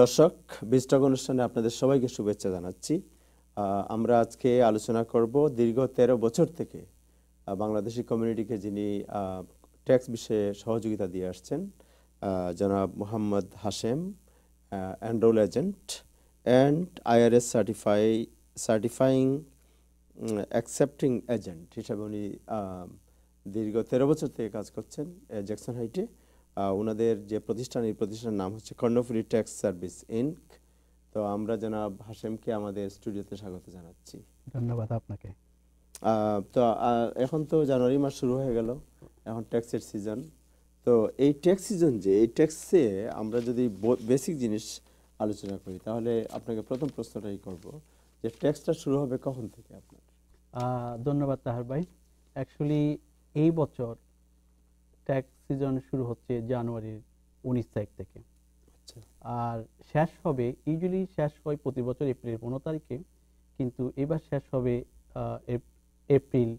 দর্শক, বিস্টক অনুষ্ঠানে আপনাদের সবাইকে শুভেচ্ছা জানাচ্ছি। আমরা আজকে আলোচনা করব দীর্ঘ 13 বছর থেকে বাংলাদেশি কমিউনিটিকে যিনি ট্যাক্স বিষয়ে সহযোগিতা দিয়ে আসছেন, জনাব Mohammad Hashem, enrol agent and IRS certifying accepting agent হিসাবে উনি দীর্ঘ 13 বছর থেকে কাজ করছেন জ্যাকসন হাইটে। ওনাদের যে প্রতিষ্ঠান, এই প্রতিষ্ঠানের নাম হচ্ছে কর্ণফুলী ট্যাক্স সার্ভিস ইনক। তো আমরা জনাব হাশেমকে আমাদের স্টুডিওতে স্বাগত জানাচ্ছি। ধন্যবাদ আপনাকে। তো এখন তো জানুয়ারি মাস শুরু হয়ে গেল, এখন ট্যাক্সের সিজন। তো এই ট্যাক্স সিজন, যে এই ট্যাক্সে আমরা যদি বেসিক জিনিস আলোচনা করি, তাহলে আপনাকে প্রথম প্রশ্নটাই করব যে ট্যাক্সটা শুরু হবে কখন থেকে আপনার? ধন্যবাদ তাহার ভাই। অ্যাকচুয়ালি এই বছর ট্যাক্স সিজন শুরু হচ্ছে জানুয়ারির 19 তারিখ থেকে। আচ্ছা। আর শেষ হবে, ইউজুয়ালি শেষ হয় প্রতি বছর এপ্রিল 15 তারিখে, কিন্তু এবার শেষ হবে এপ্রিল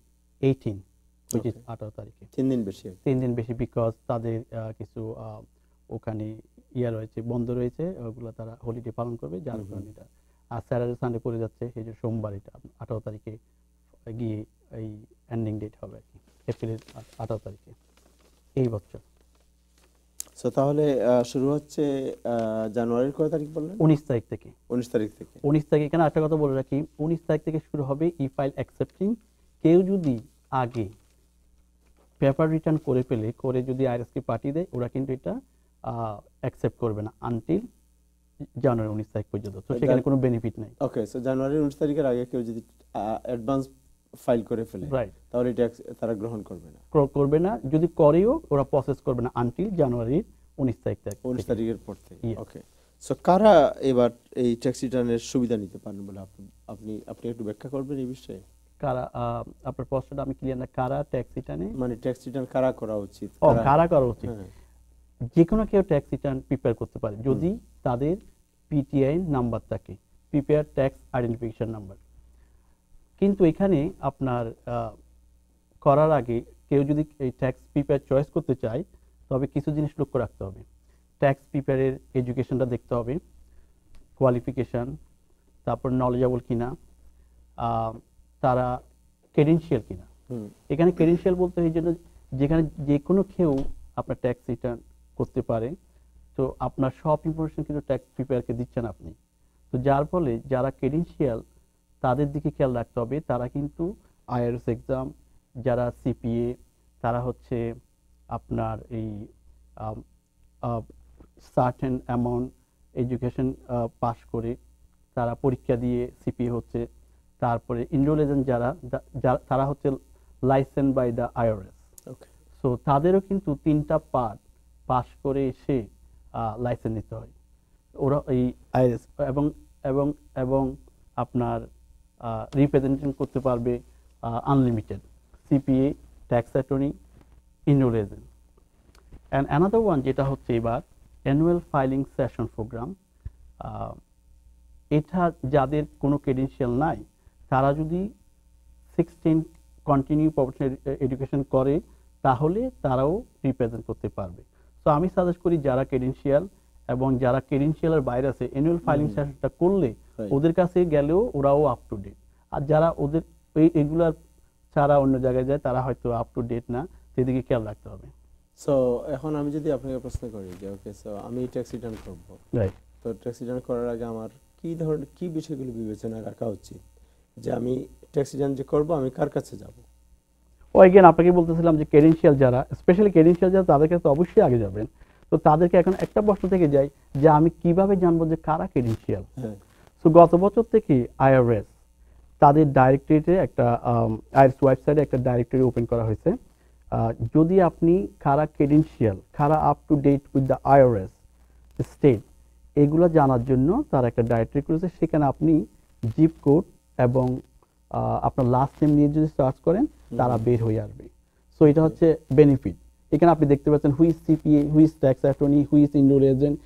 18, which is 18 তারিখে। 3 দিন বেশি। 3 দিন বেশি, বিকজ তাদের কিছু ওখানে রয়েছে, বন্ধ রয়েছে, ওগুলো তারা হলিডে পালন করবে, যার কারণে এটা আর স্যাটারডে সানডে পড়ে যাচ্ছে, সেই যে সোমবার এটা 18 তারিখে গিয়ে এই এন্ডিং ডেট হবে আর কি, এপ্রিলের 18 তারিখে এই বছর। সো তাহলে শুরু হচ্ছে জানুয়ারির কয় তারিখ বললেন? 19 তারিখ থেকে। 19 তারিখ থেকে। 19 তারিখ, এখানে একটা কথা বলে রাখি, 19 তারিখ থেকে শুরু হবে ই ফাইল অ্যাকসেপ্টিং। কেউ যদি আগে পেপার রিটার্ন করে যদি আইআরএসকে পাঠিয়ে দেয়, ওরা কিন্তু এটা অ্যাকসেপ্ট করবে না আনটিল জানুয়ারি 19 তারিখ পর্যন্ত। তো সেখানে কোনো বেনিফিট নাই। ওকে, সো জানুয়ারি 19 তারিখের আগে কেউ যদি অ্যাডভান্স ফাইল করে ফেলে, তাহলে ট্যাক্স তারা গ্রহণ করবে না। যদি করেও ওরা প্রসেস করবে না আনটিল জানুয়ারির 19 তারিখের পর থেকে। ওকে, সো কারা এবার এই ট্যাক্স রিটার্নের সুবিধা নিতে পারেন বলে আপনি একটু ব্যাখ্যা করবেন এই বিষয়ে? কারা, আপনার প্রশ্নটা আমি ক্লিয়ার না। কারা ট্যাক্স রিটার্নে, মানে ট্যাক্স রিটার্ন কারা করা উচিত? কারা করা উচিত? যে কোনো কেউ ট্যাক্স রিটার্ন প্রিপেয়ার করতে পারে যদি তাদের পিটিআই নাম্বার থাকে, প্রিপেয়ার ট্যাক্স আইডেন্টিফিকেশন নাম্বার। কিন্তু এখানে আপনার করার আগে কেউ যদি এই ট্যাক্স প্রিপেয়ার চয়েস করতে চায়, তবে কিছু জিনিস লক্ষ্য রাখতে হবে। ট্যাক্স প্রিপেয়ারের এডুকেশনটা দেখতে হবে, কোয়ালিফিকেশান, তারপর নলেজেবল কিনা, তারা ক্রেডেনশিয়াল কিনা। এখানে ক্রেডেনশিয়াল বলতে এই জন্য, যেখানে যে কোনো কেউ আপনার ট্যাক্স রিটার্ন করতে পারে, তো আপনার সব ইনফরমেশন কিন্তু ট্যাক্স প্রিপেয়ারকে দিচ্ছেন আপনি। তো যার ফলে যারা ক্রেডেনশিয়াল, তাদের দিকে খেয়াল রাখতে হবে। তারা কিন্তু আইআরএস এক্সাম, যারা সিপিএ, তারা হচ্ছে আপনার এই সার্টেন অ্যামাউন্ট এডুকেশন পাস করে তারা পরীক্ষা দিয়ে সিপিএ হচ্ছে। তারপরে এনরোল এজেন্ট যারা, তারা হচ্ছে license by the IRS. So তাদেরও কিন্তু 3টা পার্ট পাস করে এসে লাইসেন্স নিতে হয়। ওরা এই আইআরএস এবং আপনার রিপ্রেজেন্টেশন করতে পারবে unlimited, CPA, tax attorney, enrol agent. And another one যেটা হচ্ছে এবার অ্যানুয়াল ফাইলিং সেশন প্রোগ্রাম। এটা যাদের কোনো ক্রেডেনশিয়াল নাই, তারা যদি 16 কন্টিনিউ প্রফেশনাল এডুকেশন করে, তাহলে তারাও রিপ্রেজেন্ট করতে পারবে। তো আমি সাজেস্ট করি যারা ক্রেডেনশিয়াল এবং যারা ক্রেডেনশিয়ালের বাইরে আছে, অ্যানুয়াল ফাইলিং সেশনটা করলে ওদের কাছে গেলেও ওরাও আপ টু ডেট। আর যারা ওদের এগুলার ছাড়া অন্য জায়গায় যায়, তারা হয়তো আপ টু ডেট না, সেদিকে খেয়াল রাখতে হবে। সো এখন আমি যদি আপনাকে প্রশ্ন করি যে ওকে, সো আমি ট্যাক্স রিটার্ন করব, তো ট্যাক্স রিটার্ন করার আগে আমার কি বিষয়গুলো বিবেচনায় রাখা উচিত, যে আমি ট্যাক্স রিটার্ন যে করব আমি কার কাছে যাব? এগেন আপনাকে বলতেছিলাম যে ক্রেডেনশিয়াল যারা, স্পেশালি ক্রেডেনশিয়াল যারা, তাদের কাছে অবশ্যই আগে যাবেন। তো তাদেরকে এখন একটা প্রশ্ন থেকে যায় যে আমি কিভাবে জানবো যে কারা ক্রেডেনশিয়াল? তো গত বছর থেকে আইআরএস তাদের ডাইরেক্টরিতে একটা আইআরএস ওয়েবসাইটে একটা ডাইরেক্টরি ওপেন করা হয়েছে। যদি আপনি কারা ক্রেডেনশিয়াল, কারা up to date with the IRS state, এগুলো জানার জন্য তারা একটা ডাইরেক্টরি করেছে। সেখানে আপনি জিপ কোড এবং আপনার লাস্ট নেম নিয়ে যদি সার্চ করেন, তারা বের হয়ে আসবে। সো এটা হচ্ছে বেনিফিট। এখানে আপনি দেখতে পাচ্ছেন who is CPA, who is tax attorney, who is enrol agent,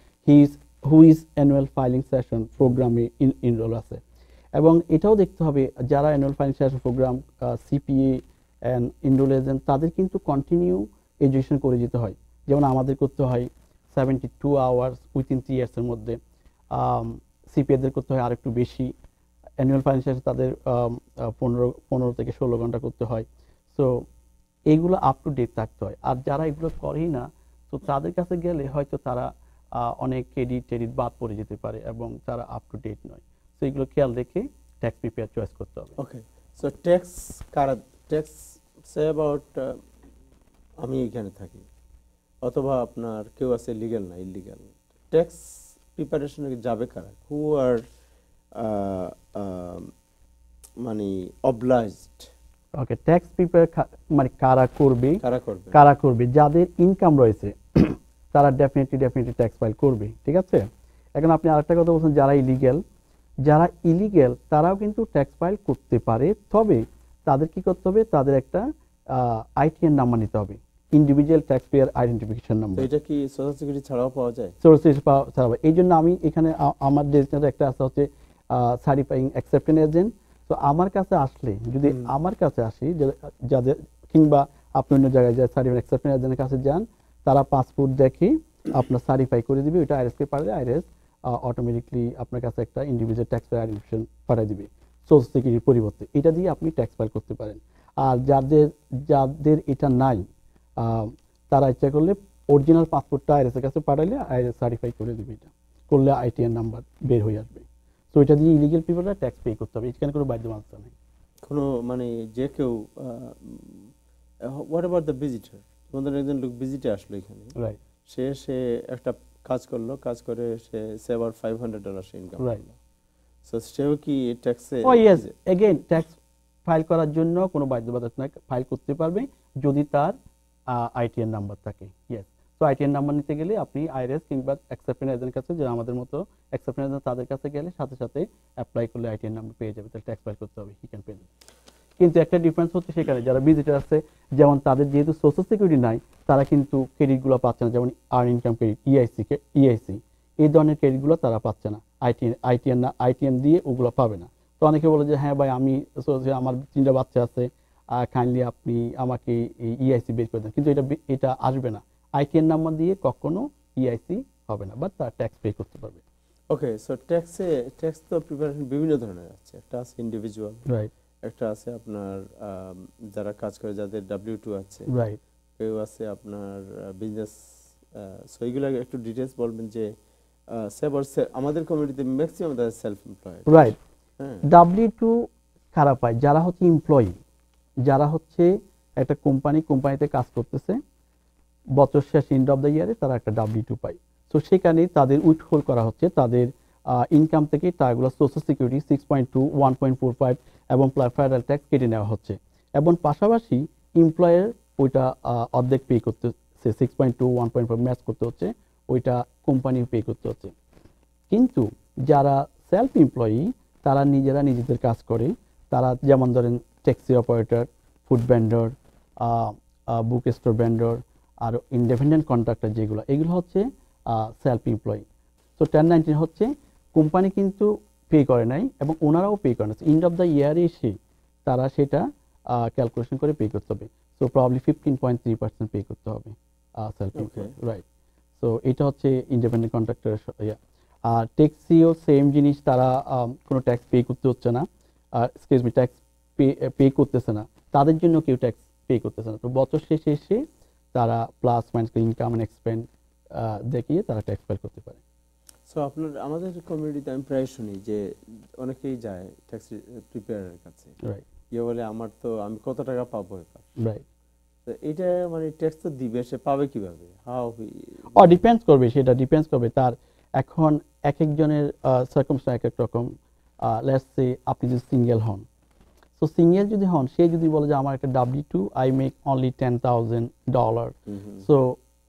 who is annual filing session প্রোগ্রামে এনরোল আছে। এবং এটাও দেখতে হবে যারা annual filing session programme, CPA and enrol agent, তাদের কিন্তু কন্টিনিউ এডুকেশন করে যেতে হয়। যেমন আমাদের করতে হয় 72 আওয়ার্স উইথিন 3 ইয়ার্সের মধ্যে। সিপিএদের করতে হয় আরেকটু বেশি, অ্যানুয়াল ফাইন্যান্সিয়াল তাদের 15 থেকে 16 ঘন্টা করতে হয়। সো এইগুলো আপ টু ডেট থাকতে হয়। আর যারা এগুলো করেই না, তো তাদের কাছে গেলে হয়তো তারা অনেক ক্রেডিট বাদ পড়ে যেতে পারে এবং তারা আপ টু ডেট নয়। তো এগুলো খেয়াল রেখে ট্যাক্স প্রিপেয়ার চয়েস করতে হবে। ওকে, সো ট্যাক্স কারা, ট্যাক্স সে অ্যাবাউট আমি এখানে থাকি অথবা আপনার কেউ আছে লিগ্যাল না ইলিগ্যাল, ট্যাক্স প্রিপারেশনে যাবে কারা? হু আর মানে অবলাইজড, ওকে, ট্যাক্স প্রিপেয়ার মানে কারা করবে, কারা করবে যাদের ইনকাম রয়েছে তারা ডেফিনেটলি ট্যাক্স ফাইল করবে, ঠিক আছে। এখন আপনি আরেকটা কথা বলছেন, যারা ইলিগ্যাল তারাও কিন্তু ট্যাক্স ফাইল করতে পারে, তবে তাদের কি করতে হবে, তাদের একটা আইটিএন নাম্বার নিতে হবে, individual tax payer identification number. এটা কি সোশ্যাল সিকিউরিটি ছাড়াও পাওয়া যায়? সোশ্যাল সিকিউরিটি ছাড়াও। এই জন্য আমি এখানে আমার ডেজিগনেটর একটা আছে হচ্ছে সার্টিফাইং অ্যাকসেপ্টেন্স এজেন্ট। তো আমার কাছে আসলে, যদি আমার কাছে আসি, যাদের কিংবা আপনি অন্য জায়গায় যায় সার্টিফাইং অ্যাকসেপ্টেন্স এজেন্টের কাছে যান, তারা পাসপোর্ট দেখে আপনার সার্টিফাই করে দিবে, ওইটা আইআরএস কে পাঠালে আইআরএস অটোমেটিকলি আপনার কাছে একটা ইন্ডিভিজুয়াল ট্যাক্স পেয়ার আইডেন্টিফিকেশন পাঠিয়ে দিবে সোশ্যাল সিকিউরিটির পরিবর্তে। এটা দিয়ে আপনি ট্যাক্স ফাইল করতে পারেন। আর যাদের এটা নাই, তারা ইচ্ছা করলে অরিজিনাল পাসপোর্টটা আইআরএস এর কাছে পাঠালে আইআরএস সার্টিফাই করে দিবে, এটা করলে আইটিএন নাম্বার বের হয়ে আসবে। তো এটা দিয়ে ইলিগাল পিপলরা ট্যাক্স পে করতে হবে, এখানে কোনো বাধ্যবাধকতা নেই। কোনো মানে যে কেউ হোয়াট অ্যাবাউট দ্য ভিজিটর, তোমাদের একজন লোক ভিজিটে আসলো এখানে, রাইট, সে একটা কাজ করলো, কাজ করে সে আবার $500 ইনকাম করলো, সো সেও কি ট্যাক্সে? ও ইয়েস, এগেইন ট্যাক্স ফাইল করার জন্য কোনো বাধ্যবাধকতা নাই, ফাইল করতে পারবে যদি তার আইটিএন নাম্বার থাকে। ইয়েস, তো আইটিএন নাম্বার নিতে গেলে আপনি আইআরএস কিংবা অ্যাকসেপ্টেন্স এজেন্টের কাছে, যে আমাদের মতো অ্যাকসেপ্টেন্স এজেন্ট, তাদের কাছে গেলে সাথে সাথে অ্যাপ্লাই করলে আইটিএন নাম্বার পেয়ে যাবে, তাহলে ট্যাক্স ফাইল করতে হবে, হি ক্যান পে। কিন্তু একটা ডিফারেন্স হচ্ছে সেখানে যারা ভিজিটার আছে, যেমন তাদের যেহেতু সোশ্যাল সিকিউরিটি নাই, তারা কিন্তু ক্রেডিটগুলো পাচ্ছে না, যেমন আর্ন ইনকাম ক্রেডিট, ইআইসি, এই ধরনের ক্রেডিটগুলো তারা পাচ্ছে না, আইটিএন দিয়ে ওগুলো পাবে না। তো অনেকে বলে যে হ্যাঁ ভাই, আমি আমার 3টা বাচ্চা আছে, কাইন্ডলি আপনি আমাকে ইআইসি বের করে দেন, কিন্তু এটা আসবে না, আইটিএন নাম্বার দিয়ে কখনো ইআইসি হবে না, বাট তারা ট্যাক্স পে করতে পারবে। ওকে, সো ট্যাক্স তো প্রিপারেশন বিভিন্ন ধরনের আছে, একটা আছে ইন্ডিভিজুয়াল, রাইট, একটা আছে আপনার যারা কাজ করে যাদের W2 আছে, রাইট, কেউ আছে আপনার বিজনেস। সো এইগুলো একটু ডিটেলস বলবেন যে আমাদের কমিউনিটিতে ম্যাক্সিমাম তারা সেলফ এমপ্লয়েড। রাইট। W2 কারা পায়? যারা হচ্ছে এমপ্লয়ি, যারা হচ্ছে একটা কোম্পানিতে কাজ করতেছে, বছর শেষ এন্ড অফ দ্য ইয়ারে তারা একটা W2 পায়। তো সেখানে তাদের উইথহোল্ড করা হচ্ছে, তাদের ইনকাম থেকে টাকাগুলো সোশ্যাল সিকিউরিটি 6.2, 1.45 এবং ফেডারেল ট্যাক্স কেটে নেওয়া হচ্ছে, এবং পাশাপাশি এমপ্লয়ের ওইটা অর্ধেক পে করতেছে, 6.2, 1.5 ম্যাচ করতে হচ্ছে, ওইটা কোম্পানি পে করতে হচ্ছে। কিন্তু যারা সেলফ এমপ্লয়ি, তারা নিজেদের কাজ করে, তারা যেমন ধরেন taxi operator, food vendor, book store vendor, আর ইন্ডিপেন্ডেন্ট কন্ট্রাক্টর, এগুলো হচ্ছে সেলফ এমপ্লয়ি। তো 1099 হচ্ছে কোম্পানি কিন্তু পে করে নাই এবং ওনারাও পে করে না, এন্ড অফ দ্য ইয়ারে এসে তারা সেটা ক্যালকুলেশন করে পে করতে হবে। সো প্রবাবলি 15.3% পে করতে হবে সেলফ এমপ্লয়ি, রাইট। সো এটা হচ্ছে ইন্ডিপেন্ডেন্ট কন্ট্রাক্টর। আর ট্যাক্সিও সেম জিনিস, তারা কোনো ট্যাক্স পে করতে হচ্ছে না, ট্যাক্স পে করতেছে না, তাদের জন্য কেউ ট্যাক্স পে করতেছে না। তো বছর শেষে এসে তারা plus minus income and expense দেখিয়ে তারা ট্যাক্স ফাইল করতে পারে। সো আমাদের কমিউনিটিতে আমি প্রায় শুনি যে অনেকেই যায় ট্যাক্স প্রিপেয়ারের কাছে, রাইট, বলে আমি কত টাকা পাবো এবার, রাইট। তো এটা মানে ট্যাক্স তো দিবে, সে পাবে কিভাবে? ডিপেন্ডস করবে, সেটা ডিপেন্ডস করবে তার, এখন এক একজনের সার্কামস্ট্যান্স এক এক রকম। লেটস সে আপনি যদি সিঙ্গেল হন, সো সিঙ্গেল যদি হন, সে যদি বলে যে আমার একটা W2, I make only $10,000, so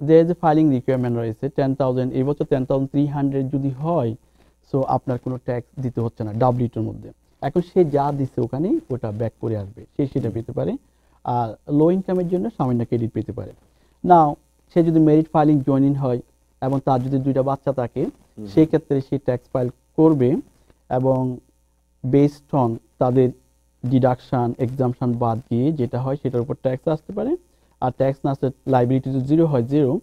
there is a filing requirement রয়েছে 10,000, এই বছর 10,300 যদি হয়, সো আপনার কোনো ট্যাক্স দিতে হচ্ছে না W2 মধ্যে। এখন সে যা দিচ্ছে ওখানে ওটা ব্যাক করে আসবে, সে সেটা পেতে পারে। আর লো ইনকামের জন্য সামান্য ক্রেডিট পেতে পারে। নাও সে যদি মেরিট ফাইলিং জয়েন হয় এবং তার যদি 2টা বাচ্চা থাকে, সেই ক্ষেত্রে সে ট্যাক্স ফাইল করবে এবং বেসড অন তাদের ডিডাকশন এক্সাম্পশন বাদ দিয়ে যেটা হয় সেটার উপর ট্যাক্স আসতে পারে। আর ট্যাক্স না আসলে লাইবিলিটি যদি 0 হয় 0,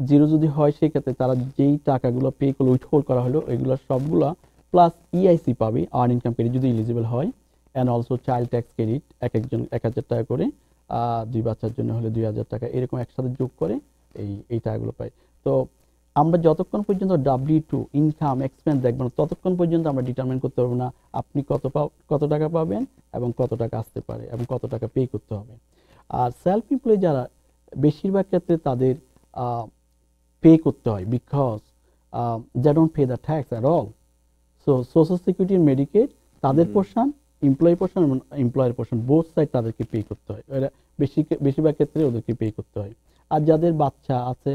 জিরো যদি হয় সেক্ষেত্রে তারা যেই টাকাগুলো পে করলো উইথহোল্ড করা হলো এগুলো সবগুলা প্লাস ইআইসি পাবে, আর্ন ইনকাম ক্রেডিট যদি এলিজিবল হয়, and also child tax credit একজন 1,000 টাকা করে, 2 বাচ্চার জন্য হলে 2,000 টাকা, এরকম একসাথে যোগ করে এই টাকাগুলো পাই। তো আমরা যতক্ষণ পর্যন্ত W2 ইনকাম এক্সপেন্স দেখব না ততক্ষণ পর্যন্ত আমরা ডিটারমাইন করতে পারবো না আপনি কত টাকা পাবেন এবং কত টাকা আসতে পারে এবং কত টাকা পে করতে হবে। আর সেলফ এমপ্লয় যারা বেশিরভাগ ক্ষেত্রে তাদের পে করতে হয়, because they don't pay the tax at all. So social security Medicaid তাদের পোর্শন, এমপ্লয়ি পোর্শন এবং এমপ্লয়ের পোর্শন বোথ সাইড তাদেরকে পে করতে হয়, এরা বেশিরভাগ ক্ষেত্রে ওদেরকে পে করতে হয়। আর যাদের বাচ্চা আছে,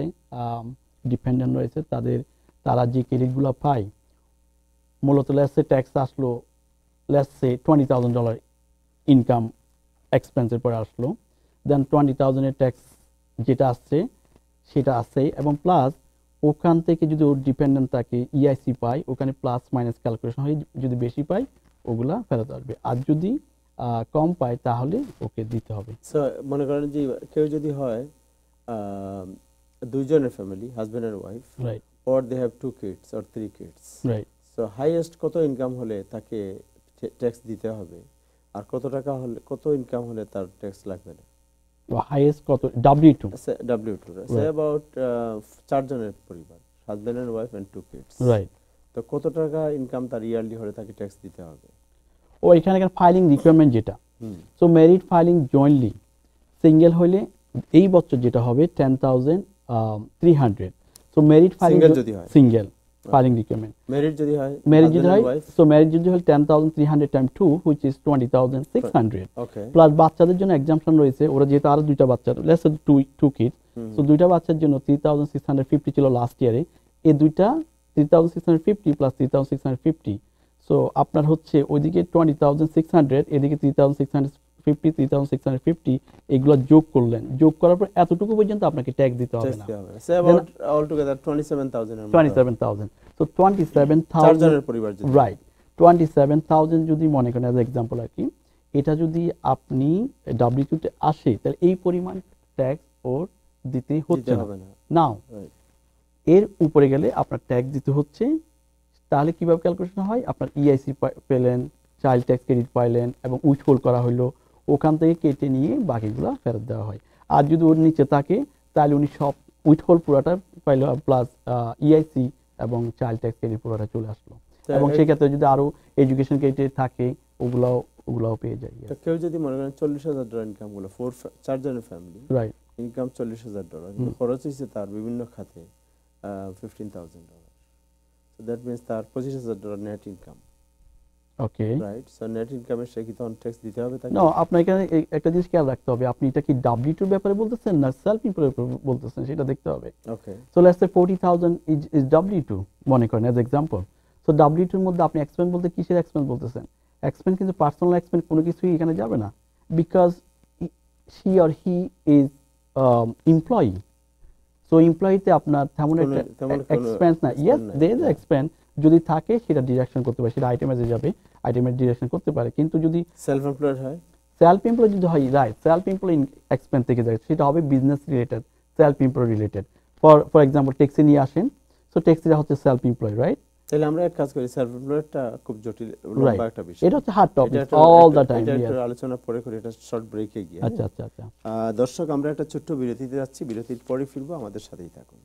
ডিপেন্ডেন্ট রয়েছে, তারা যে ক্রেডিটগুলো পায় মূলত লেটসে ট্যাক্স আসলো, লেটসে $20,000 ইনকাম এক্সপেন্সের পরে আসলো, দেন 20,000 ট্যাক্স যেটা আসছে সেটা আছে, এবং প্লাস ওখান থেকে যদি ওর ডিপেন্ডেন্ট থাকে ইআইসি পায়, ওখানে প্লাস মাইনাস ক্যালকুলেশন হয়, যদি বেশি পায় ওগুলা ফেরত আসবে, আর যদি কম পায় তাহলে ওকে দিতে হবে। সো মনে করেন যে কেউ যদি হয় দুইজনের family, husband and wife, right, or they have 2 kids or 3 kids, right. so highest কত ইনকাম হলে তাকে ট্যাক্স দিতে হবে আর কত টাকা হলে, কত ইনকাম হলে তার ট্যাক্স লাগবে না? হাইয়েস্ট কত W2? W2 say about 4 জনের পরিবার, husband and wife and 2 kids, right. তো কত টাকা ইনকাম তার ইয়ারলি হলে তাকে ট্যাক্স দিতে হবে? ও এখানে ফাইলিং রিকোয়ারমেন্ট যেটা, so merit filing jointly single হলে এই বছর যেটা হবে 10,300। সো মেরিট ফাইলিং যদি হয় সিঙ্গেল ফাইলিং রিকোয়ারমেন্ট, মেরিট যদি হয়, সো মেরিট যদি হয় 10,300 time 2 which is 20,600, okay, plus বাচ্চাদের জন্য এক্সাম্পশন রয়েছে, ওরা যেহেতু আরো দুইটা বাচ্চা, লেটস সে 2 কিডস, সো দুইটা বাচ্চার জন্য 3,650 ছিল লাস্ট ইয়ারে, এই দুইটা 3,650 প্লাস 3,650, সো আপনার হচ্ছে ওইদিকে 20,600, এদিকে 3,650, 3,650, এগুলো যোগ করলেন, যোগ করার পর এতটুকু পর্যন্ত আপনাকে ট্যাক্স দিতে হবে না, say about altogether 27,000 27,000। সো 27,000 চার জনের পরিবার যদি, রাইট, 27,000 যদি মনে করেন অ্যাজ এক্সাম্পল আর কি, এটা যদি আপনি W2 তে আসে তাহলে এই পরিমাণ ট্যাক্স ওর দিতে হচ্ছে হবে না। নাও এর উপরে গেলে আপনার ট্যাক্স দিতে হচ্ছে, তাহলে কিভাবে ক্যালকুলেশন হয়, আপনার ইআইসি পেলেন, চাইল্ড ট্যাক্স ক্রেডিট পাইলেন এবং উইথহোল্ড করা হলো, ওখান থেকে কেটে নিয়ে বাকিগুলো ফেরত দেওয়া হয়। আর যদি ওর নিচে থাকে তাহলে উনি সব উইথহোল্ড পুরোটা পাইলো, প্লাস ইআইসি এবং চাইল্ড ট্যাক্স ক্রেডিট পুরোটা চলে আসলো, এবং সেক্ষেত্রে যদি আরো এডুকেশন ক্রেডিট থাকে ওগুলাও পেয়ে যায়। তো কেউ যদি মনে করেন $40,000 ইনকাম গুলো, 4 জনের ফ্যামিলি, রাইট, ইনকাম $40,000, কিন্তু খরচ হয়েছে তার বিভিন্ন খাতে $15,000, so that means তার $25,000 নেট ইনকাম, ওকে, রাইট? সো নেট ইনকামের সে কি তখন ট্যাক্স দিতে হবে তাকে? না, আপনার এখানে একটা জিনিস খেয়াল রাখতে হবে, আপনি এটা কি W2 এর ব্যাপারে বলতেছেন না সেলফ এমপ্লয়ের বলতেছেন সেটা দেখতে হবে। Okay, so let's say 40,000 is W2 মনে করেন অ্যাজ এক্সাম্পল। সো W2 এর মধ্যে আপনি এক্সপেন্স বলতে কিসের এক্সপেন্স বলতেছেন? এক্সপেন্স কিন্তু পার্সোনাল এক্সপেন্স কোনো কিছুই এখানে যাবে না, because she or he is employee. So এমপ্লয়িতে আপনার তেমন একটা এক্সপেন্স না, ইয়েস দেয়ার ইজ এক্সপেন্স, যদি থাকে সেটা ডিডাকশন করতে পারে, সেটা আইটেমে যাবে, আইটেমের ডিডাকশন করতে পারে, কিন্তু যদি সেলফ এমপ্লয়েড হয়, সেলফ এমপ্লয় যদি হয়, রাইট, সেলফ এমপ্লয় এক্সপেন্স থেকে যায়, সেটা হবে business related, self employ related. For example taxi নিয়ে আসেন, সো ট্যাক্সিটা হচ্ছে সেলফ এমপ্লয়, রাইট? তাহলে আমরা এক কাজ করি, সেলফ এমপ্লয়েডটা খুব জটিল লম্বা একটা বিষয়, এটা হচ্ছে hard topic all the time, এটা একটু আলোচনা পরে করি, এটা শর্ট ব্রেকে গিয়ে। আচ্ছা আচ্ছা আচ্ছা, দর্শক আমরা একটা ছোট্ট বিরতিতে যাচ্ছি, বিরতির পরে ফিরবো, আমাদের সাথেই থাকুন।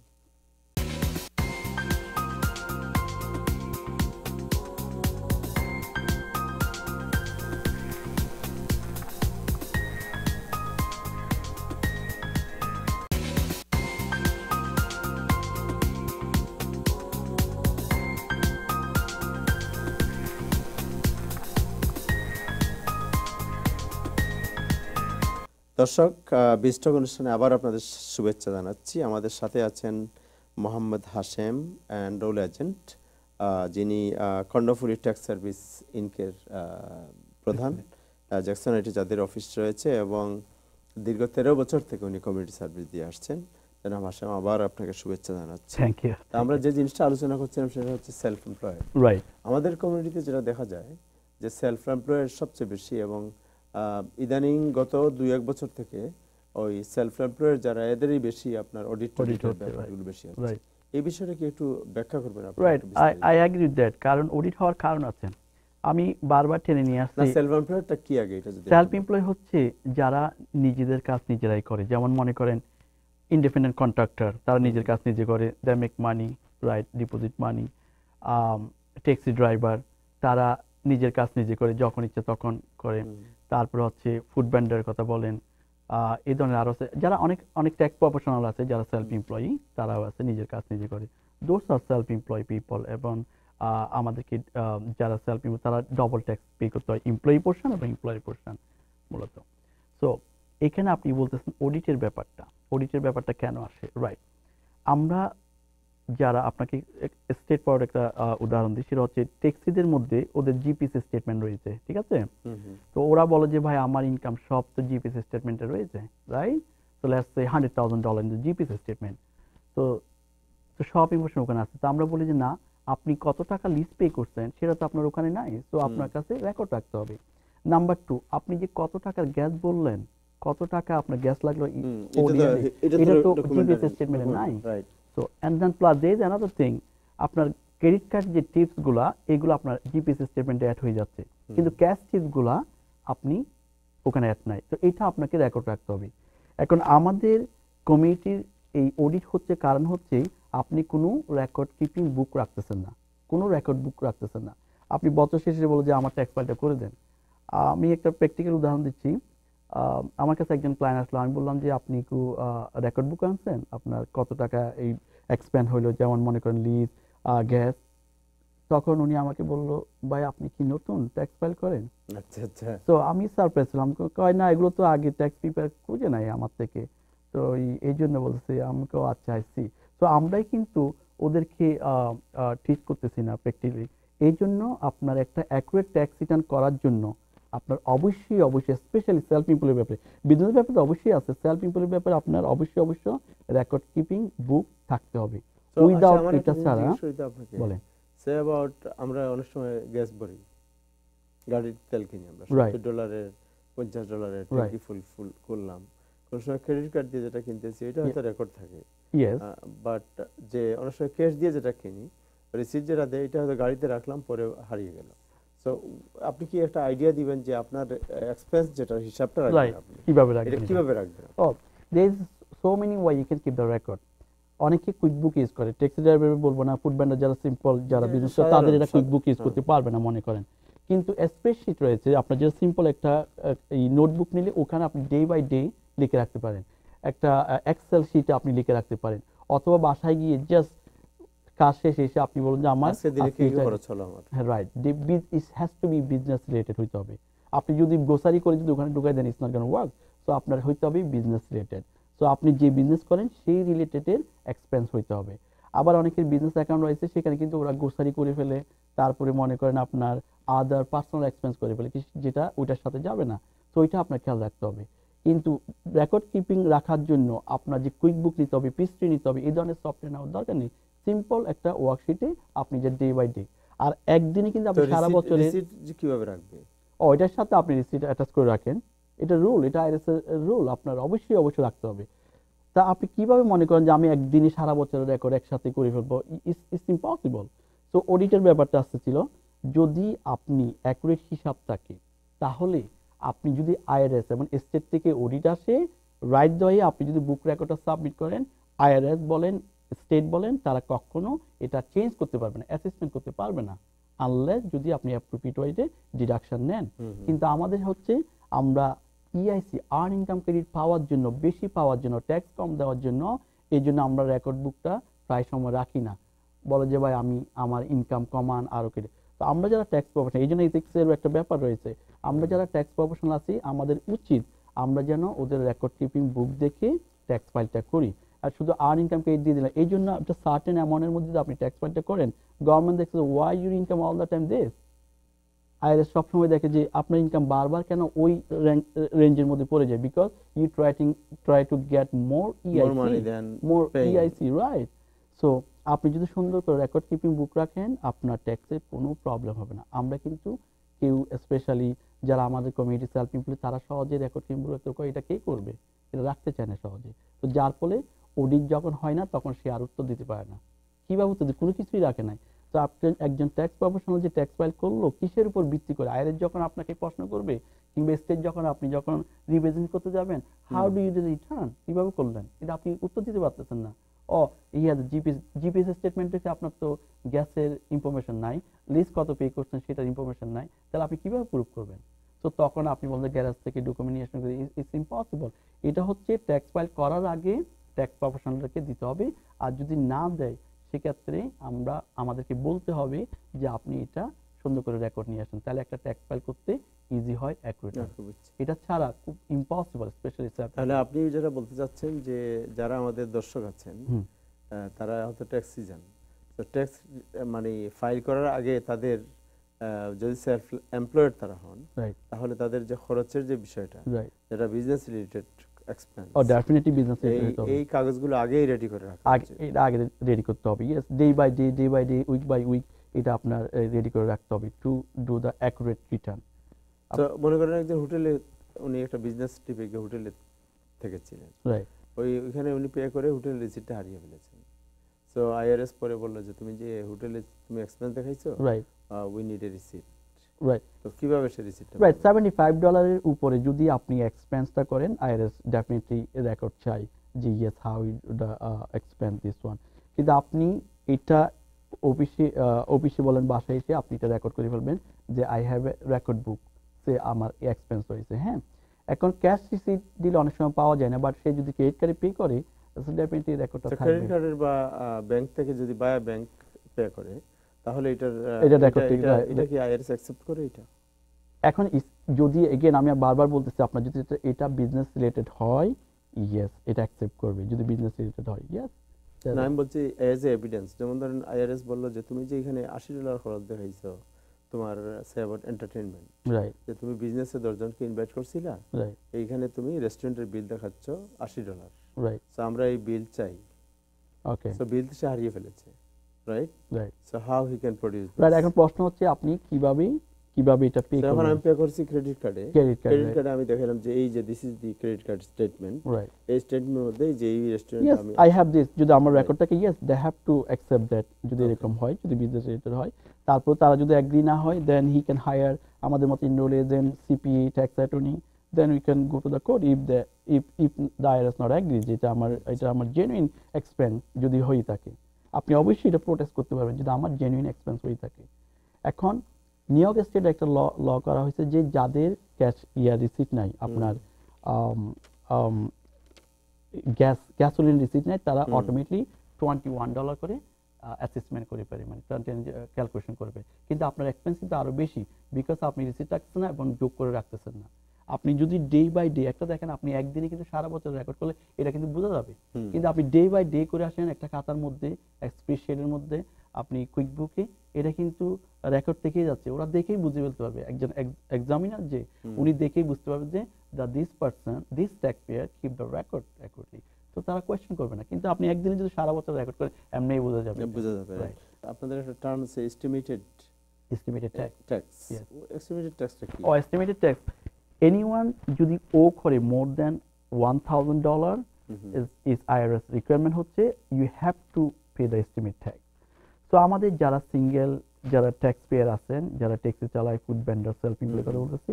দর্শক, বিস্টক অনুষ্ঠানে আবার আপনাদের শুভেচ্ছা জানাচ্ছি। আমাদের সাথে আছেন মোহাম্মদ হাশেম এনরোল এজেন্ট, যিনি কর্ণফুলী ট্যাক্স সার্ভিস ইনকের প্রধান, জ্যাকসন আইটি যাদের অফিস রয়েছে, এবং দীর্ঘ 13 বছর থেকে উনি কমিউনিটি সার্ভিস দিয়ে আসছেন। জনাব হাশেম, আবার আপনাকে শুভেচ্ছা জানাচ্ছি। Thank you. আমরা যে জিনিসটা আলোচনা করছিলাম সেটা হচ্ছে সেলফ এমপ্লয়েড। রাইট, আমাদের কমিউনিটিতে যেটা দেখা যায় যে সেলফ এমপ্লয়েড সবচেয়ে বেশি, এবং ইদানিং গত 2-1 বছর থেকে ওই সেলফ এমপ্লয়েড যারা এদেরই বেশি আপনার অডিট Audit হচ্ছে, ব্যাপারগুলো বেশি আছে। রাইট এই বিষয়টা কি একটু ব্যাখ্যা করবেন আপনি রাইট একটু আই বিস্তারিত? আই অ্যাগ্রি উইথ দ্যাট, কারণ অডিট হওয়ার কারণ আছে। আমি বারবার টেনে নিয়ে না আসছি, সেলফ এমপ্লয়েডটা কি আগে এটা যদি সেলফ একটু এমপ্লয় হচ্ছে যারা নিজেদের কাজ নিজেরাই করে, যেমন মনে করেন ইন্ডিপেন্ডেন্ট কন্ট্রাক্টর, তারা নিজের কাজ নিজে করে, they make money, right, deposit money. Taxi driver, তারা নিজের কাজ নিজে করে, যখন ইচ্ছে তখন করে। তারপর হচ্ছে ফুড ভেন্ডারের কথা বলেন, এই ধরনের আরো আছে যারা অনেক অনেক ট্যাক্স প্রফেশনাল আছে যারা সেলফ এমপ্লয়ি, তারাও আছে নিজের কাজ নিজে করে। Those are self employ people. এবং আমাদেরকে যারা সেলফ এমপ্লয় তারা ডবল ট্যাক্স পে করতে হয়, এমপ্লয়ি পোর্শন এবং এমপ্লয়ি পোর্শন মূলত। সো এখানে আপনি বলতেছেন অডিটের ব্যাপারটা কেন আসে, রাইট। আমরা যারা আপনাকে স্টেট ফরওয়ার্ড একটা উদাহরণ দিই, সেটা হচ্ছে ট্যাক্সিদের মধ্যে ওদের জিপিসি স্টেটমেন্ট রয়েছে, ঠিক আছে। তো ওরা বলে যে ভাই আমার ইনকাম সব তো জিপিসি স্টেটমেন্টে রয়েছে, right. So let's say $100,000 in the GPC statement. তো তো সব ইনফরমেশন ওখানে আছে। তো আমরা বলি যে না, আপনি কত টাকা লিজ পে করছেন সেটা তো আপনার ওখানে নাই, তো আপনার কাছে রেকর্ড রাখতে হবে। নাম্বার 2, আপনি যে কত টাকার গ্যাস বললেন, কত টাকা আপনার গ্যাস লাগলো, এটা তো জিপিসি স্টেটমেন্টে নাই। So and then plus there is another thing, আপনার ক্রেডিট কার্ড যে টিপস গুলা, এগুলো আপনার জিপিসি স্টেটমেন্টে অ্যাড হয়ে যাচ্ছে, কিন্তু ক্যাশ টিপস গুলা আপনি ওখানে অ্যাড নাই। তো এটা আপনাকে রেকর্ড রাখতে হবে। এখন আমাদের কমিটির এই অডিট হচ্ছে কারণ হচ্ছে আপনি কোনো রেকর্ড কিপিং বুক রাখতেছেন না, কোনো রেকর্ড বুক রাখতেছেন না। আপনি বছর শেষে বলে যে আমার ট্যাক্স ফাইলটা করে দেন। আমি একটা প্র্যাকটিক্যাল উদাহরণ দিচ্ছি। আমার কাছে একজন ক্লায়েন্ট আসলো, আমি বললাম যে আপনি কি রেকর্ড বুক আনছেন, আপনার কত টাকা এই এক্সপেন্ড হইলো, যেমন মনে করেন লিজ, গ্যাস। তখন উনি আমাকে বললো, ভাই আপনি কি নতুন ট্যাক্স ফাইল করেন? আচ্ছা আচ্ছা। তো আমি সারপ্রাইজ ছিলাম, কয় না এগুলো তো আগে ট্যাক্স পেপার খুঁজে নাই আমার থেকে, তো এই জন্য বলতেছি। আমাকেও আচ্ছা আইসি। তো আমরাই কিন্তু ওদেরকে ঠিক করতেছি না প্র্যাকটিক্যালি। এই জন্য আপনার একটা অ্যাকুরেট ট্যাক্স রিটার্ন করার জন্য আপনার অবশ্যই স্পেশালি সেলফ এমপ্লয়ের ব্যাপারে, বিজনেস ব্যাপারে অবশ্যই আছে, সেলফ এমপ্লয়ের ব্যাপারে আপনার অবশ্যই রেকর্ড কিপিং বুক থাকতে হবে। উইদাউট এটা ছাড়া বলেন। সে অ্যাবাউট আমরা অনেক সময় গ্যাস ভরি, গাড়ির তেল কিনি আমরা $70, $50 ট্যাঙ্কি ফুল করলাম, কোন সময় ক্রেডিট কার্ড দিয়ে যেটা কিনতেছি এটা হয়তো রেকর্ড থাকে, বাট যে অনেক সময় ক্যাশ দিয়ে যেটা কিনি, রিসিট যেটা দেয় এটা হয়তো গাড়িতে রাখলাম, পরে হারিয়ে গেল। সো আপনি কি একটা আইডিয়া দিবেন যে আপনার এক্সপেন্স যেটা হিসাবটা রাখবেন আপনি কিভাবে রাখবেন? there is so many way you can keep the record. অনেকে কুইক বুক ইউজ করে, ট্যাক্সি ড্রাইভার বলবো না, ফুড ভেন্ডার যারা সিম্পল যারা বিজনেস করে তাদের এটা কুইক বুক ইউজ করতে পারবে না মনে করেন। কিন্তু স্প্রেডশিট রয়েছে, আপনার যে সিম্পল একটা এই নোটবুক নিলে ওখানে আপনি ডে বাই ডে লিখে রাখতে পারেন, একটা এক্সেল শিটে আপনি লিখে রাখতে পারেন, অথবা বাসায় গিয়ে জাস্ট কাজ শেষে এসে আপনি বলুন যে আমার right, it has to be business related হইতে হবে। আপনি যদি গ্রোসারি করে যদি ওখানে ঢুকাই দেন, it's not gonna work. So আপনার হইতে হবে বিজনেস রিলেটেড। সো আপনি যে বিজনেস করেন সেই রিলেটেডের এক্সপেন্স হইতে হবে। আবার অনেকের বিজনেস অ্যাকাউন্ট রয়েছে, সেখানে কিন্তু ওরা গ্রোসারি করে ফেলে, তারপরে মনে করেন আপনার আদার পার্সোনাল এক্সপেন্স করে ফেলে, যেটা ওইটার সাথে যাবে না। তো ওইটা আপনার খেয়াল রাখতে হবে। কিন্তু রেকর্ড কিপিং রাখার জন্য আপনার যে কুইক বুক নিতে হবে, পিস্ট্রি নিতে হবে, এই ধরনের সফটওয়্যার নেওয়ার দরকার নেই। সিম্পল একটা ওয়ার্কশিটে আপনি যে ডে বাই ডে, আর একদিনে কিন্তু আপনি সারা বছরে রিসিট কিভাবে রাখবেন? এটার সাথে আপনি রিসিট অ্যাটাচ করে রাখেন, এটা রুল, এটা আইআরএস এর রুল, আপনার অবশ্যই রাখতে হবে। তা আপনি কিভাবে মনে করেন যে আমি একদিনে সারা বছরের রেকর্ড একসাথে করে ফেলবো? It's impossible. সো অডিটের ব্যাপারটা আসতেছিল, যদি আপনি অ্যাকুরেট হিসাব থাকে, তাহলে আপনি যদি আইআরএস এবং স্টেট থেকে অডিট আসে, রাইট দয়ে আপনি যদি বুক রেকর্ডটা সাবমিট করেন, আইআরএস বলেন স্টেট বলেন, তারা কখনো এটা চেঞ্জ করতে পারবে না, অ্যাসেসমেন্ট করতে পারবে না, আনলেস যদি আপনি অ্যাপ্রোপ্রিয়েট ওয়েতে ডিডাকশন নেন। কিন্তু আমাদের হচ্ছে আমরা ইআইসি আর্ন ইনকাম ক্রেডিট পাওয়ার জন্য, বেশি পাওয়ার জন্য, ট্যাক্স কম দেওয়ার জন্য, এই জন্য আমরা রেকর্ড বুকটা প্রায় সময় রাখি না। বলে যে ভাই আমি আমার ইনকাম কমান আরও কেটে। তো আমরা যারা ট্যাক্স প্রফেশনাল, এই জন্য ইথিক্সের একটা ব্যাপার রয়েছে, আমরা যারা ট্যাক্স প্রফেশনাল আছি আমাদের উচিত আমরা যেন ওদের রেকর্ড কিপিং বুক দেখে ট্যাক্স ফাইলটা করি। আর শুধু আর্ন ইনকাম ক্রেডিট দিয়ে দিলাম এই জন্য একটা সার্টেন অ্যামাউন্টের মধ্যে যদি আপনি ট্যাক্স ফাইলটা করেন, গভর্নমেন্ট দেখছে why your income all the time this. IRS সবসময় দেখে যে আপনার ইনকাম বারবার কেন ওই রেঞ্জের মধ্যে পড়ে যায়, because you try to get more EIC, right. So আপনি যদি সুন্দর করে রেকর্ড কিপিং বুক রাখেন, আপনার ট্যাক্সের কোনো প্রবলেম হবে না। আমরা কিন্তু কেউ স্পেশালি যারা আমাদের কমিউনিটি সেলফ এমপ্লয়েড তারা সহজে রেকর্ড কিনগুলো এটা কে করবে, এটা রাখতে চায় না সহজে। তো যার ফলে অডিট যখন হয় না তখন সে আর উত্তর দিতে পারে না। কিভাবে উত্তর দিতে, কোনো কিছুই রাখে নাই। তো আপনি একজন ট্যাক্স প্রফেশনাল যে ট্যাক্স ফাইল করলো কিসের উপর ভিত্তি করে, আইআরএস যখন আপনাকে প্রশ্ন করবে কিংবা স্টেট আপনি যখন রিপ্রেজেন্ট করতে যাবেন, how do you do return, কিভাবে করলেন, এটা আপনি উত্তর দিতে পারতেছেন না। ও ইয়ার জিপিএস স্টেটমেন্ট থেকে আপনার তো গ্যাসের ইনফরমেশন নাই, লিস্ট কত পে করছেন সেটার ইনফরমেশন নাই, তাহলে আপনি কিভাবে প্রুভ করবেন? তো তখন আপনি বলতে গ্যারেজ থেকে ডকুমেন্ট নিয়ে আসবেন, ইটস ইম্পসিবল। এটা হচ্ছে ট্যাক্স ফাইল করার আগে ট্যাক্স প্রফেশনালকে দিতে হবে। আর যদি না দেয় সেক্ষেত্রে আমাদেরকে বলতে হবে যে আপনি এটা সুন্দর করে রেকর্ড নিয়ে আসেন, তাহলে একটা ট্যাক্স ফাইল করতে ইজি হয়, অ্যাকুরেট হয়। এটা ছাড়া খুব ইম্পসিবল, স্পেশালি তাহলে আপনি যেটা বলতে চাচ্ছেন যে যারা আমাদের দর্শক আছেন তারা হয়তো ট্যাক্স সিজন, তো ট্যাক্স মানে ফাইল করার আগে তাদের যদি সেলফ এমপ্লয়েড তারা হন তাহলে তাদের যে খরচের যে বিষয়টা যেটা business related expense, definitely business related এই কাগজগুলো আগেই রেডি করে রাখা আগে রেডি করতে হবে। Yes, day by day, week by week এটা আপনার রেডি করে রাখতে হবে to do the accurate return. তো মনে করেন একজন হোটেলে উনি একটা বিজনেস ট্রিপে গিয়ে হোটেলে থেকেছিলেন, ওইখানে উনি পে করে হোটেল রিসিপ্টটা হারিয়ে ফেলেছেন। সো আইআরএস পরে বললো যে তুমি যে হোটেলে তুমি এক্সপেন্স দেখাইছো, উই নিড এ রিসিপ্ট। তো কিভাবে সে রিসিপ্টটা? $75 এর উপরে যদি আপনি এক্সপেন্সটা করেন, আইআরএস ডেফিনেটলি রেকর্ড চাই যে yes how you the expense this one. কিন্তু আপনি এটা অফিসে বলেন বাসায় এসে আপনি এটা রেকর্ড করে ফেলবেন যে আই হ্যাভ এ রেকর্ড বুক, সে আমার এক্সপেন্স হয়েছে। হ্যাঁ, এখন ক্যাশ রিসিট দিলে অনেক সময় পাওয়া যায় না, বাট সে যদি ক্রেডিট কার্ডে পে করে ডেফিনেটলি রেকর্ডটা থাকবে। ক্রেডিট কার্ডের বা ব্যাংক থেকে যদি বায়া ব্যাংক পে করে তাহলে এটা কি আইআরএস অ্যাকসেপ্ট করে? এখন যদি এগেইন আমি বারবার বলতেছি, আপনার যদি এটা বিজনেস রিলেটেড হয়, ইয়েস এটা অ্যাকসেপ্ট করবে। যদি বিজনেস রিলেটেড হয়, ইয়েস। না, আমি বলছি এজ এ এভিডেন্স, যেমন ধরেন আইআরএস বললো যে তুমি যে এখানে $80 খরচ দেখাইছো তোমার সে অ্যাবাউট এন্টারটেইনমেন্ট, যে তুমি বিজনেসে 10 জনকে ইনভাইট করছিলা, এইখানে তুমি রেস্টুরেন্টের বিল দেখাচ্ছ $80, সো আমরা এই বিল চাই। ওকে, সো বিল সে হারিয়ে ফেলেছে, right? So how he can produce this? এখন প্রশ্ন হচ্ছে আপনি কিভাবে এটা পে করবেন? এখন আমি পে করছি ক্রেডিট কার্ডে, আমি দেখালাম যে এই যে this is the credit card statement, এই স্টেটমেন্টের মধ্যে যে এই রেস্টুরেন্ট আমি আই হ্যাভ দিস, যদি আমার রেকর্ডটাকে yes they have to accept that. যদি এরকম হয়, যদি বিজনেস রিলেটেড হয়, তারপর তারা যদি এগ্রি না হয়, দেন হি ক্যান হায়ার আমাদের মতো enrol agent, CPA, tax attorney, then we can go to the court if the IRS not agree যে এটা আমার জেনুইন এক্সপেন্স যদি হয়ে থাকে। আপনি অবশ্যই এটা প্রোটেস্ট করতে পারবেন যদি আমার জেনুইন এক্সপেন্স হয়ে থাকে। এখন নিউ ইয়র্ক স্টেট একটা ল করা হয়েছে যে যাদের ক্যাশ রিসিট নাই, আপনার গ্যাসোলিন রিসিট নাই, তারা অটোমেটিকলি $21 করে অ্যাসেসমেন্ট করে পারে, মানে ক্যালকুলেশন করবে। কিন্তু আপনার এক্সপেন্স কিন্তু আরো বেশি, বিকজ আপনি রিসিট রাখছেন না এবং যোগ করে রাখতেছেন না। আপনি যদি ডে বাই ডে একটা দেখেন, আপনি একদিনে কিন্তু সারা বছর রেকর্ড করলে এটা কিন্তু বোঝা যাবে। কিন্তু আপনি ডে বাই ডে করে আসেন একটা খাতার মধ্যে, স্প্রেডশিটের মধ্যে, আপনি কুইক বুকে, এটা কিন্তু রেকর্ড থেকেই যাচ্ছে, ওরা দেখেই বুঝে ফেলতে পারবে। একজন এক্সামিনার যে উনি দেখেই বুঝতে পারবে যে this person, this tax payer keep the record accurately, তো তারা কোয়েশ্চেন করবে না। কিন্তু আপনি একদিনে যদি সারা বছর রেকর্ড করেন, এমনিই বোঝা যাবে। আপনাদের একটা টার্ম আছে এস্টিমেটেড ট্যাক্স। এস্টিমেটেড ট্যাক্সটা কি? এস্টিমেটেড ট্যাক্স, এনিওয়ান যদি ও করে more than $1,000 is IRS requirement হচ্ছে you have to pay the estimate tax. তো আমাদের যারা সিঙ্গেল, যারা ট্যাক্স পেয়ার আছেন, যারা ট্যাক্সি চালায়, ফুড ভেন্ডার, সেলফ এমপ্লয়েড করে বলতেছি,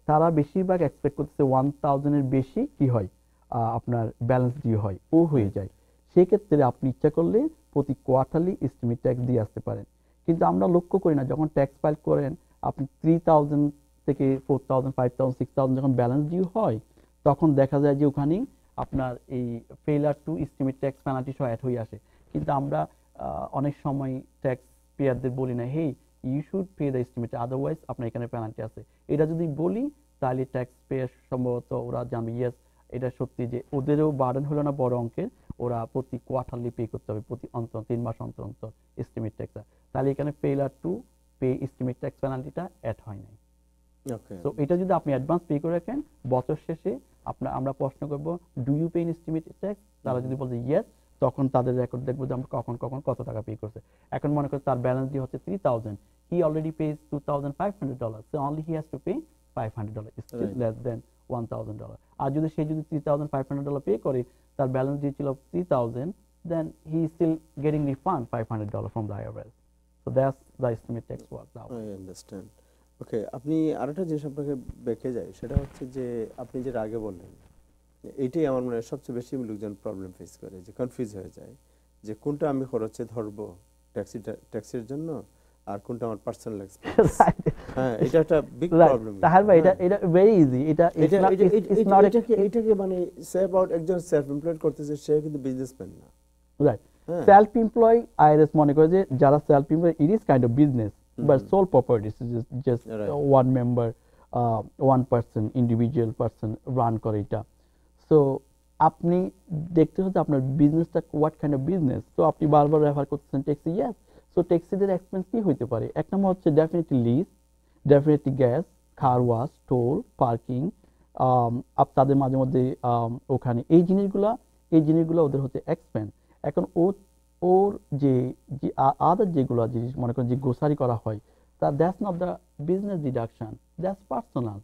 তারা বেশিরভাগ এক্সপেক্ট করতেছে 1000 এর বেশি কি হয়, আপনার ব্যালেন্স ডিউ হয়, ও হয়ে যায়। সেক্ষেত্রে আপনি ইচ্ছা করলে প্রতি কোয়ার্টারলি এস্টিমেট ট্যাক্স দিয়ে আসতে পারেন। কিন্তু আমরা লক্ষ্য করি না, যখন ট্যাক্স ফাইল করেন আপনি 3000 থেকে 4000, 5000, 6000 যখন ব্যালেন্স ডিউ হয়, তখন দেখা যায় যে ওখানে আপনার এই failure two estimate tax penalty সহ অ্যাড হয়ে আসে। কিন্তু আমরা অনেক সময় ট্যাক্স পেয়ারদের বলি না, hey you should pay the estimate, otherwise আপনার এখানে পেনাল্টি আছে। এটা যদি বলি তাহলে ট্যাক্স পেয়ার সম্ভবত ওরা জানবে ইয়েস এটা সত্যি যে ওদেরও বার্ডেন হলো না বড় অঙ্কের, ওরা প্রতি কোয়ার্টারলি পে করতে হবে, প্রতি 3 মাস অন্তর অন্তর এস্টিমেট ট্যাক্স। তাহলে এখানে failure to pay estimate tax পেনাল্টিটা অ্যাড হয় নাই। তো এটা যদি আপনি অ্যাডভান্স পে করে রাখেন, বছর শেষে আমরা প্রশ্ন করব do you pay estimate tax, তারা যদি বলে ইয়েস, তখন তাদের রেকর্ড দেখবো যে আমরা কখন কত টাকা পে করছে। এখন মনে করি তার ব্যালেন্স দিয়ে হচ্ছে 3000, he already pays $2,500, so only he has to pay $500. It's still Right. less than $1,000. আর যদি সে যদি $3,500 pay করে, তার balance দিয়ে ছিল 3,000, then he is still getting refund $500 from the IRS. So that's the estimate tax works out. I understand. Okay, আপনি আরেকটা জিনিস আপনাকে বেঁকে যায়, সেটা হচ্ছে যে আপনি যেটা আগে বললেন, এইটাই আমার মনে হয় সবচেয়ে বেশি লোকজন প্রবলেম ফেস করে, যে কনফিউজ হয়ে যায় যে কোনটা আমি খরচে ধরবো ট্যাক্সির জন্য আর কোনটা আমার পার্সোনাল এক্সপেন্স। Right. হ্যাঁ, এটা একটা বিগ Right. প্রবলেম। তাহার ভাই, এটা very easy. It's not a এটাকে মানে সে অ্যাবাউট একজন সেলফ এমপ্লয়েড করতেছে, সে কিন্তু বিজনেসম্যান না। right. হ্যাঁ। সেলফ এমপ্লয় IRS মনে করে যে যারা self employ, it is kind of business, but sole property is just Right. one member, one person, individual person run করে এটা। সো আপনি দেখতে হচ্ছে আপনার বিজনেসটা হোয়াট কাইন্ড অফ বিজনেস। তো আপনি বারবার রেফার করতেছেন ট্যাক্সি, ইয়েস। সো ট্যাক্সিদের এক্সপেন্স কি হইতে পারে? এক নম্বর হচ্ছে definitely lease, definitely gas, car wash, toll, parking, তাদের মাঝে মধ্যে ওখানে এই জিনিসগুলো ওদের হচ্ছে এক্সপেন্স। এখন ওর যে আদার যেগুলো জিনিস মনে করেন যে গ্রোসারি করা হয়, তা that's not the business deduction, that's personal.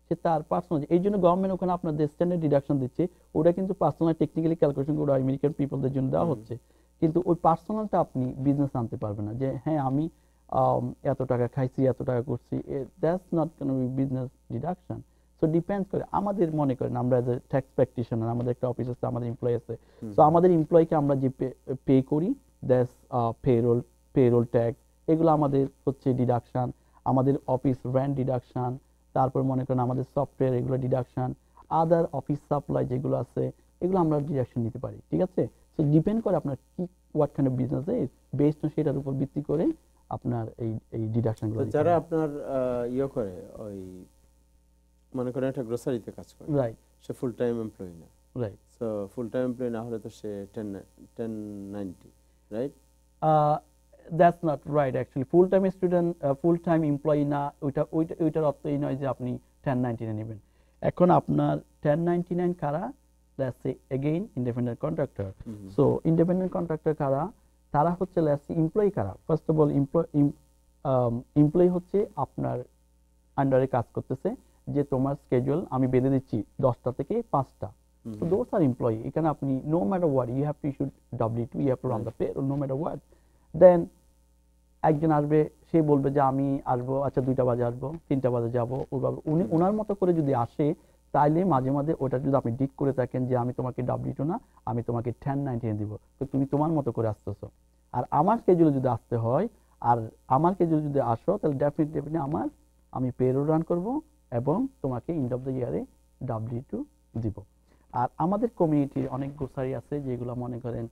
সে তার পার্সোনাল, এই জন্য গভর্নমেন্ট ওখানে আপনাদের স্ট্যান্ডার্ড ডিডাকশন দিচ্ছে, ওটা কিন্তু পার্সোনাল টেকনিক্যালি ক্যালকুলেশন করে আমেরিকান পিপলদের জন্য দেওয়া হচ্ছে। কিন্তু ওই পার্সোনালটা আপনি বিজনেস আনতে পারবেন না, যে হ্যাঁ আমি এত টাকা খাইছি, এত টাকা করছি, দ্যাটস নট কোন বিজনেস ডিডাকশন। সো ডিপেন্ডস করে, আমাদের মনে করেন আমরা এজ এ ট্যাক্স প্র্যাকটিশনার, আমাদের একটা অফিস আছে, আমাদের এমপ্লয় আছে। সো আমাদের এমপ্লয়কে আমরা যে পে করি, দ্যাটস পেরোল ট্যাক্স, এগুলো আমাদের হচ্ছে ডিডাকশন। আমাদের অফিস রেন্ট ডিডাকশন, তারপর মনে করেন আমাদের সফটওয়্যার, এগুলো ডিডাকশন। আদার অফিস সাপ্লাই যেগুলো আছে, এগুলো আমরা ডিডাকশন নিতে পারি, ঠিক আছে? সো ডিপেন্ড করে আপনার কি what kind of business is, based on সেটার উপর ভিত্তি করে আপনার এই ডিডাকশনগুলো। যারা আপনার ইয়ে করে, ওই মনে করেন একটা গ্রোসারিতে কাজ করে, রাইট, সে ফুল টাইম এমপ্লয়ি না, right. So full time employee না হলে তো সে 1090, right? That's not right actually. Full time student, full time employee না, ওইটার অর্থ এই নয় যে আপনি 1099 নেবেন। এখন আপনার 1099 কারা? Let's say again independent contractor. So independent contractor কারা? তারা হচ্ছে লেটস সে এমপ্লয়ি কারা? ফার্স্ট অফ অল এমপ্লয়ি হচ্ছে আপনার আন্ডারে কাজ করতেছে, যে তোমার স্কেজুয়াল আমি বেঁধে দিচ্ছি 10টা থেকে 5টা। So those are employee. এখানে আপনি no matter what you have to issue W2, you have to run the payroll no matter what. Then একজন আসবে, সে বলবে যে আমি আসবো, আচ্ছা 2টা বাজে আসবো, 3টা বাজে যাবো, ওইভাবে উনি ওনার মতো করে যদি আসে, তাইলে মাঝে মাঝে ওটা যদি আপনি ডিক করে থাকেন যে আমি তোমাকে W2 না, আমি তোমাকে 1099 দিব, তো তুমি তোমার মতো করে আসতেছো। আর আমার স্কেজুলে যদি আসতে হয়, আর আমার স্কেজুলে যদি আসো, তাহলে ডেফিনেটলি আমি পেরোল রান করব এবং তোমাকে এন্ড অফ দ্য ইয়ারে W2 দিব। আর আমাদের কমিউনিটির অনেক গ্রোসারি আছে যেগুলো মনে করেন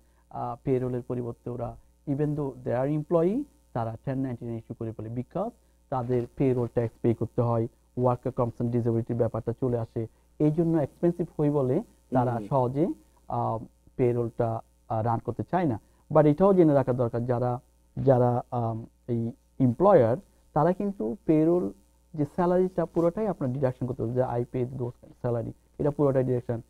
পেরোলের পরিবর্তে ওরা ইভেন দো দে আর এমপ্লয়ি, তারা 1099 ইস্যু করে ফেলে, বিকজ তাদের পেরোল ট্যাক্স পে করতে হয়, ওয়ার্কার কম্পেনসেশন ডিসেবিলিটির ব্যাপারটা চলে আসে, এই জন্য এক্সপেন্সিভ হই বলে তারা সহজে পেরোলটা রান করতে চায় না। বাট এটাও জেনে রাখা দরকার, যারা এই এমপ্লয়ার, তারা কিন্তু পেরোল যে স্যালারিটা পুরোটাই আপনার ডিডাকশন করতে হবে, যে আই পে দোজ স্যালারি, এটা পুরোটাই ডিডাকশন।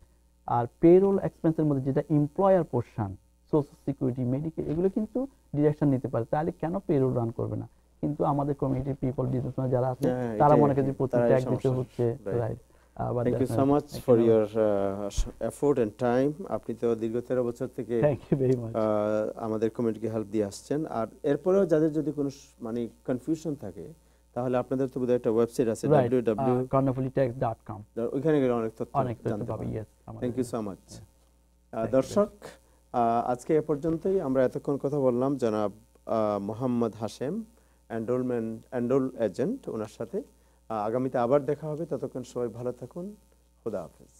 আর পেরোল এক্সপেন্সের মধ্যে যেটা employer portion, social security, medical, এগুলো কিন্তু ডিডাকশন নিতে পারে, তাহলে কেন পেরোল রান করবে না? কিন্তু আমাদের কমিউনিটির পিপল, বিজনেসম্যান যারা আছে, তারা মনে করে যে প্রচুর ট্যাক্স দিতে হচ্ছে, right? Thank you so much for your effort and time. আপনি তো দীর্ঘ 13 বছর থেকে থ্যাংক ইউ ভেরি মাচ আমাদের কমিউনিটিকে হেল্প দিয়ে আসছেন। আর এরপরেও যাদের যদি কোনো মানে কনফিউশন থাকে, তাহলে আপনাদের তো বোধহয় একটা ওয়েবসাইট আছে, www.karnafulitax.com, ওইখানে গেলে অনেক তথ্য জানতে পারবেন। Yes, thank you so much. দর্শক, আজকে এ পর্যন্তই। আমরা এতক্ষণ কথা বললাম জনাব মোহাম্মদ হাশেম, এনরোল এজেন্ট, ওনার সাথে। আগামীতে আবার দেখা হবে, ততক্ষণ সবাই ভালো থাকুন। খুদা হাফেজ।